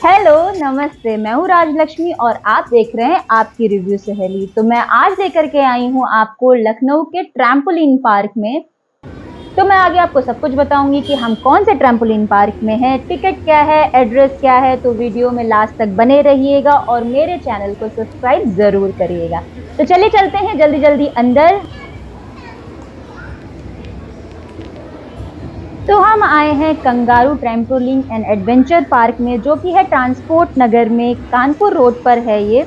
Hello, नमस्ते। मैं हूँ राजलक्ष्मी और आप देख रहे हैं आपकी रिव्यू सहेली। तो मैं आज लेकर के आई हूँ आपको लखनऊ के ट्रैम्पोलिन पार्क में। तो मैं आगे आपको सब कुछ बताऊंगी कि हम कौन से ट्रैम्पोलिन पार्क में हैं, टिकट क्या है, एड्रेस क्या है। तो वीडियो में लास्ट तक बने रहिएगा और मेरे चैनल को सब्सक्राइब जरूर करिएगा। तो चलिए चलते हैं जल्दी जल्दी अंदर। तो हम आए हैं kangaroo trampoline and adventure park में, जो कि है ट्रांसपोर्ट नगर में, कानपुर रोड पर है ये।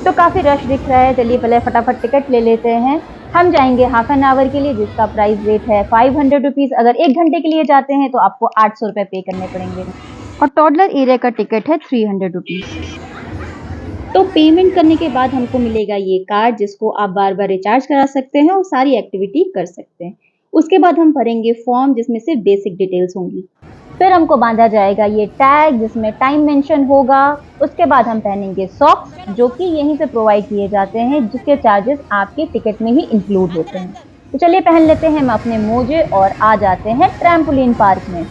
तो काफी रश दिख रहा है। चलिए पहले फटाफट टिकट ले लेते हैं। हम जाएंगे हाफ एन आवर के लिए, जिसका प्राइस रेट है 500 रुपीज। अगर 1 घंटे के लिए जाते हैं तो आपको 800 रुपए पे करने पड़ेंगे और टॉडलर एरिया का टिकट है 300 रुपीज। तो पेमेंट करने के बाद हमको मिलेगा ये कार्ड, जिसको आप बार बार रिचार्ज करा सकते हैं और सारी एक्टिविटी कर सकते हैं। उसके बाद हम भरेंगे फॉर्म, जिसमें सिर्फ बेसिक डिटेल्स होंगी। फिर हमको बांधा जाएगा ये टैग, जिसमें टाइम मेंशन होगा। उसके बाद हम पहनेंगे सॉक्स, जो कि यहीं से प्रोवाइड किए जाते हैं, जिसके चार्जेस आपके टिकट में ही इंक्लूड होते हैं। तो चलिए पहन लेते हैं हम अपने मोजे और आ जाते हैं ट्रैम्पोलिन पार्क में।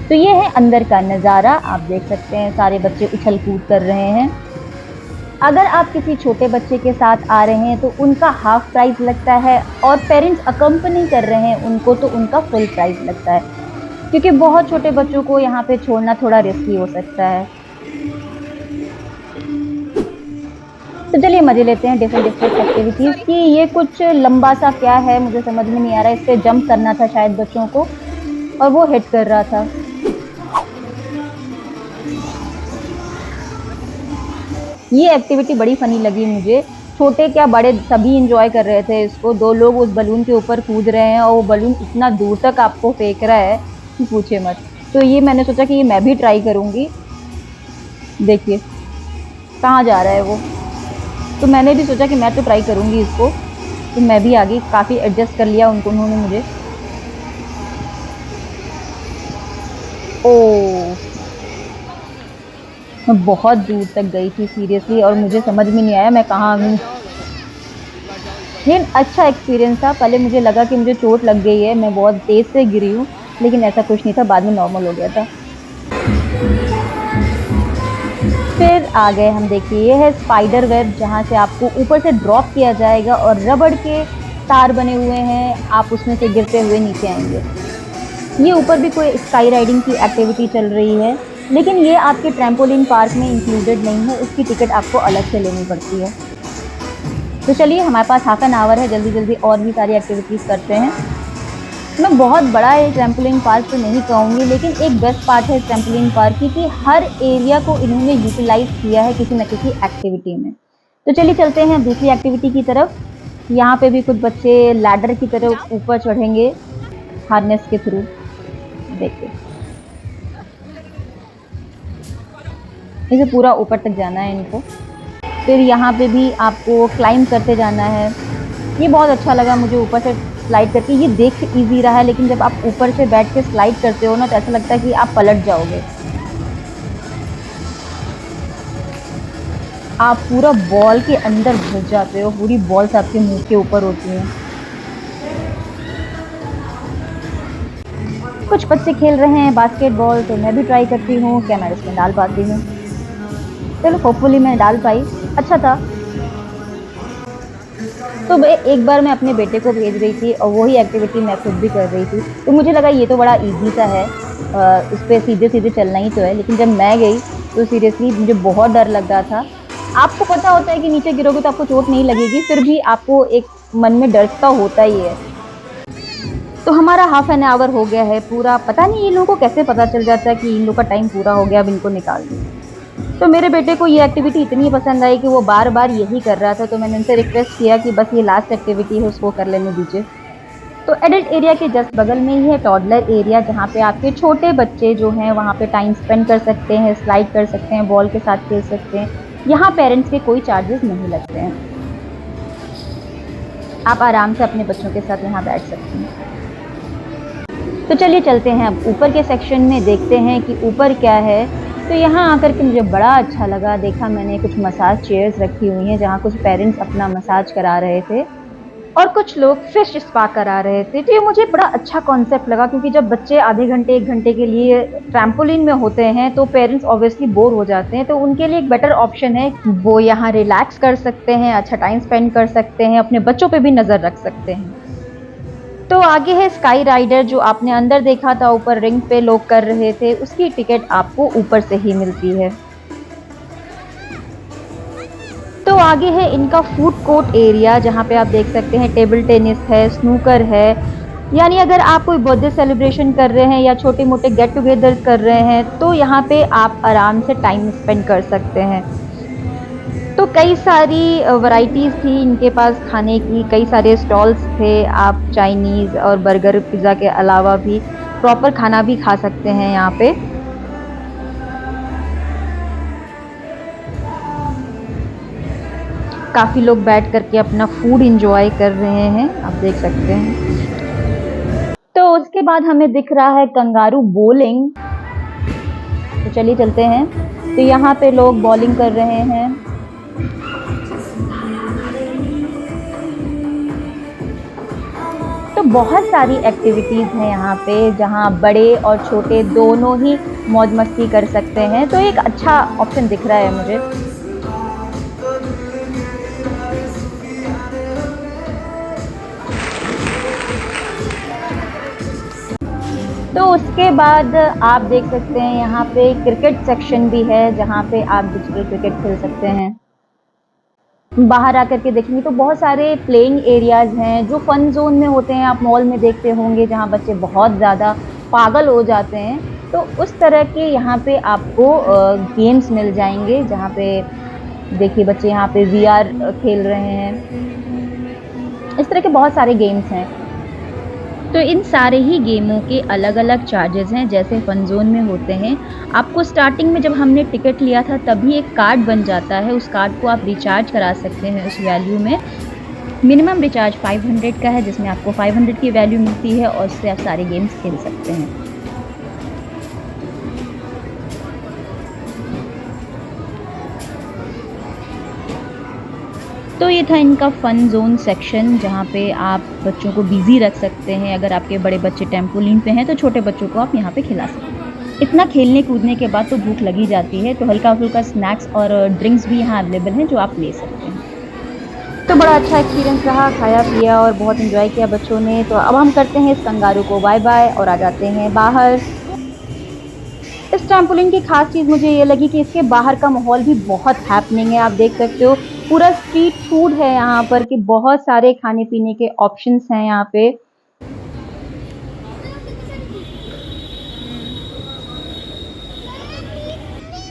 तो ये है अंदर का नज़ारा। आप देख सकते हैं सारे बच्चे उछल कूद कर रहे हैं। अगर आप किसी छोटे बच्चे के साथ आ रहे हैं तो उनका हाफ प्राइस लगता है, और पेरेंट्स अकम्पनी कर रहे हैं उनको तो उनका फुल प्राइस लगता है, क्योंकि बहुत छोटे बच्चों को यहाँ पे छोड़ना थोड़ा रिस्की हो सकता है। तो चलिए मजे लेते हैं डिफरेंट एक्टिविटीज की। ये कुछ लंबा सा क्या है, मुझे समझ में नहीं आ रहा है। इस पे जंप करना था शायद बच्चों को, और वो हिट कर रहा था। ये एक्टिविटी बड़ी फनी लगी मुझे। छोटे क्या बड़े सभी इंजॉय कर रहे थे इसको। दो लोग उस बलून के ऊपर कूद रहे हैं और वो बलून इतना दूर तक आपको फेंक रहा है कि पूछे मत। तो ये मैंने सोचा कि ये मैं भी ट्राई करूंगी। देखिए कहाँ जा रहा है वो। तो मैंने भी सोचा कि मैं तो ट्राई करूंगी इसको। तो मैं भी आगे काफ़ी एडजस्ट कर लिया उन्होंने मुझे। ओ, मैं बहुत दूर तक गई थी सीरियसली, और मुझे समझ में नहीं आया मैं कहाँ हूँ। लेकिन अच्छा एक्सपीरियंस था। पहले मुझे लगा कि मुझे चोट लग गई है, मैं बहुत तेज से गिरी हूँ, लेकिन ऐसा कुछ नहीं था। बाद में नॉर्मल हो गया था। फिर आ गए हम। देखिए ये है स्पाइडर वेब, जहाँ से आपको ऊपर से ड्रॉप किया जाएगा और रबड़ के तार बने हुए हैं, आप उसमें से गिरते हुए नीचे आएंगे। ये ऊपर भी कोई स्काई राइडिंग की एक्टिविटी चल रही है, लेकिन ये आपके ट्रैम्पोलिन पार्क में इंक्लूडेड नहीं है। इसकी टिकट आपको अलग से लेनी पड़ती है। तो चलिए हमारे पास हाफ एन आवर है, जल्दी जल्दी और भी सारी एक्टिविटीज़ करते हैं। मैं बहुत बड़ा ये ट्रैम्पोलिन पार्क तो नहीं कहूँगी, लेकिन एक बेस्ट पार्ट है ट्रैम्पोलिन पार्क की कि हर एरिया को इन्होंने यूटिलाइज किया है किसी न किसी एक्टिविटी में। तो चलिए चलते हैं दूसरी एक्टिविटी की तरफ। यहाँ पे भी कुछ बच्चे लैडर की तरफ ऊपर चढ़ेंगे हार्नेस के थ्रू। देखिए इसे पूरा ऊपर तक जाना है इनको। फिर यहाँ पे भी आपको क्लाइंब करते जाना है। ये बहुत अच्छा लगा मुझे ऊपर से स्लाइड करके। ये देख इजी रहा है, लेकिन जब आप ऊपर से बैठ के स्लाइड करते हो ना, तो ऐसा लगता है कि आप पलट जाओगे। आप पूरा बॉल के अंदर घुस जाते हो, पूरी बॉल्स आपके मुंह के ऊपर होती हैं। कुछ बच्चे खेल रहे हैं बास्केटबॉल, तो मैं भी ट्राई करती हूँ क्या मैं इसमें डाल पाती हूँ। चलो होपफुली मैं डाल पाई, अच्छा था। तो एक बार मैं अपने बेटे को भेज रही थी और वही एक्टिविटी मैं खुद भी कर रही थी, तो मुझे लगा ये तो बड़ा इजी सा है, इस पर सीधे सीधे चलना ही तो है। लेकिन जब मैं गई तो सीरियसली मुझे बहुत डर लग रहा था। आपको पता होता है कि नीचे गिरोगे तो आपको चोट नहीं लगेगी, फिर भी आपको एक मन में डर तो होता ही है। तो हमारा हाफ एन आवर हो गया है पूरा। पता नहीं इन लोगों को कैसे पता चल जाता है कि इन लोग का टाइम पूरा हो गया, अब इनको निकाल दो। तो मेरे बेटे को ये एक्टिविटी इतनी पसंद आई कि वो बार बार यही कर रहा था। तो मैंने उनसे रिक्वेस्ट किया कि बस ये लास्ट एक्टिविटी है, उसको कर लेने दीजिए। तो एडल्ट एरिया के जस्ट बगल में ही है टॉडलर एरिया, जहाँ पे आपके छोटे बच्चे जो हैं वहाँ पे टाइम स्पेंड कर सकते हैं, स्लाइड कर सकते हैं, बॉल के साथ खेल सकते हैं। यहाँ पेरेंट्स के कोई चार्जेस नहीं लगते हैं। आप आराम से अपने बच्चों के साथ यहाँ बैठ सकते हैं। तो चलिए चलते हैं अब ऊपर के सेक्शन में, देखते हैं कि ऊपर क्या है। तो यहाँ आकर के मुझे बड़ा अच्छा लगा। देखा मैंने कुछ मसाज चेयर्स रखी हुई हैं, जहाँ कुछ पेरेंट्स अपना मसाज करा रहे थे। और कुछ लोग फिश स्पा करा रहे थे। तो ये मुझे बड़ा अच्छा कॉन्सेप्ट लगा, क्योंकि जब बच्चे आधे घंटे 1 घंटे के लिए ट्रैम्पोलिन में होते हैं तो पेरेंट्स ऑब्वियसली बोर हो जाते हैं, तो उनके लिए एक बेटर ऑप्शन है। वो यहाँ रिलैक्स कर सकते हैं, अच्छा टाइम स्पेंड कर सकते हैं, अपने बच्चों पे भी नज़र रख सकते हैं। तो आगे है स्काई राइडर, जो आपने अंदर देखा था ऊपर रिंग पे लोग कर रहे थे, उसकी टिकट आपको ऊपर से ही मिलती है। तो आगे है इनका फूड कोर्ट एरिया, जहाँ पे आप देख सकते हैं टेबल टेनिस है, स्नूकर है। यानी अगर आप कोई बर्थडे सेलिब्रेशन कर रहे हैं या छोटे मोटे गेट टुगेदर कर रहे हैं तो यहाँ पे आप आराम से टाइम स्पेंड कर सकते हैं। तो कई सारी वैरायटीज़ थी इनके पास खाने की, कई सारे स्टॉल्स थे। आप चाइनीज़ और बर्गर पिज़्ज़ा के अलावा भी प्रॉपर खाना भी खा सकते हैं यहाँ पे। काफ़ी लोग बैठ करके अपना फूड इंजॉय कर रहे हैं, आप देख सकते हैं। तो उसके बाद हमें दिख रहा है कंगारू बोलिंग। तो चलिए चलते हैं। तो यहाँ पे लोग बॉलिंग कर रहे हैं। तो बहुत सारी एक्टिविटीज़ हैं यहाँ पे, जहाँ बड़े और छोटे दोनों ही मौज मस्ती कर सकते हैं। तो एक अच्छा ऑप्शन दिख रहा है मुझे। तो उसके बाद आप देख सकते हैं यहाँ पे क्रिकेट सेक्शन भी है, जहाँ पे आप डिजिटल क्रिकेट खेल सकते हैं। बाहर आकर के देखेंगे तो बहुत सारे प्लेइंग एरियाज हैं जो फन जोन में होते हैं। आप मॉल में देखते होंगे जहाँ बच्चे बहुत ज़्यादा पागल हो जाते हैं, तो उस तरह के यहाँ पे आपको गेम्स मिल जाएंगे, जहाँ पे देखिए बच्चे यहाँ पे वीआर खेल रहे हैं। इस तरह के बहुत सारे गेम्स हैं। तो इन सारे ही गेमों के अलग अलग चार्जेस हैं, जैसे फन जोन में होते हैं। आपको स्टार्टिंग में जब हमने टिकट लिया था तभी एक कार्ड बन जाता है, उस कार्ड को आप रिचार्ज करा सकते हैं उस वैल्यू में। मिनिमम रिचार्ज 500 का है, जिसमें आपको 500 की वैल्यू मिलती है और उससे आप सारे गेम्स खेल सकते हैं। तो ये था इनका फ़न ज़ोन सेक्शन, जहाँ पे आप बच्चों को बिज़ी रख सकते हैं। अगर आपके बड़े बच्चे ट्रैम्पोलिन पे हैं तो छोटे बच्चों को आप यहाँ पे खिला सकते हैं। इतना खेलने कूदने के बाद तो भूख लगी जाती है, तो हल्का फुल्का स्नैक्स और ड्रिंक्स भी यहाँ अवेलेबल हैं जो आप ले सकते हैं। तो बड़ा अच्छा एक्सपीरियंस रहा, खाया पिया और बहुत इन्जॉय किया बच्चों ने। तो अब हम करते हैं इस कंगारू को बाय बाय और आ जाते हैं बाहर। इस ट्रैम्पोलिन की खास चीज़ मुझे ये लगी कि इसके बाहर का माहौल भी बहुत हैपनिंग है। आप देख सकते हो पूरा स्ट्रीट फूड है यहाँ पर, कि बहुत सारे खाने पीने के ऑप्शंस हैं यहाँ पे।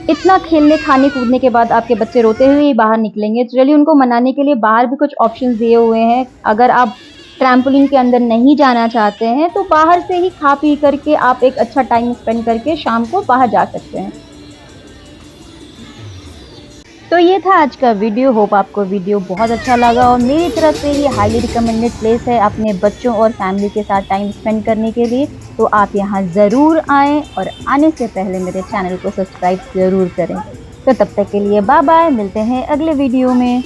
इतना खेलने खाने कूदने के बाद आपके बच्चे रोते हुए ही बाहर निकलेंगे, तो चलिए उनको मनाने के लिए बाहर भी कुछ ऑप्शंस दिए हुए हैं। अगर आप ट्रैम्पोलिन के अंदर नहीं जाना चाहते हैं तो बाहर से ही खा पी करके आप एक अच्छा टाइम स्पेंड करके शाम को बाहर जा सकते हैं। तो ये था आज का वीडियो। होप आपको वीडियो बहुत अच्छा लगा और मेरी तरफ से ये हाईली रिकमेंडेड प्लेस है अपने बच्चों और फैमिली के साथ टाइम स्पेंड करने के लिए। तो आप यहाँ ज़रूर आएँ और आने से पहले मेरे चैनल को सब्सक्राइब ज़रूर करें। तो तब तक के लिए बाय बाय, मिलते हैं अगले वीडियो में।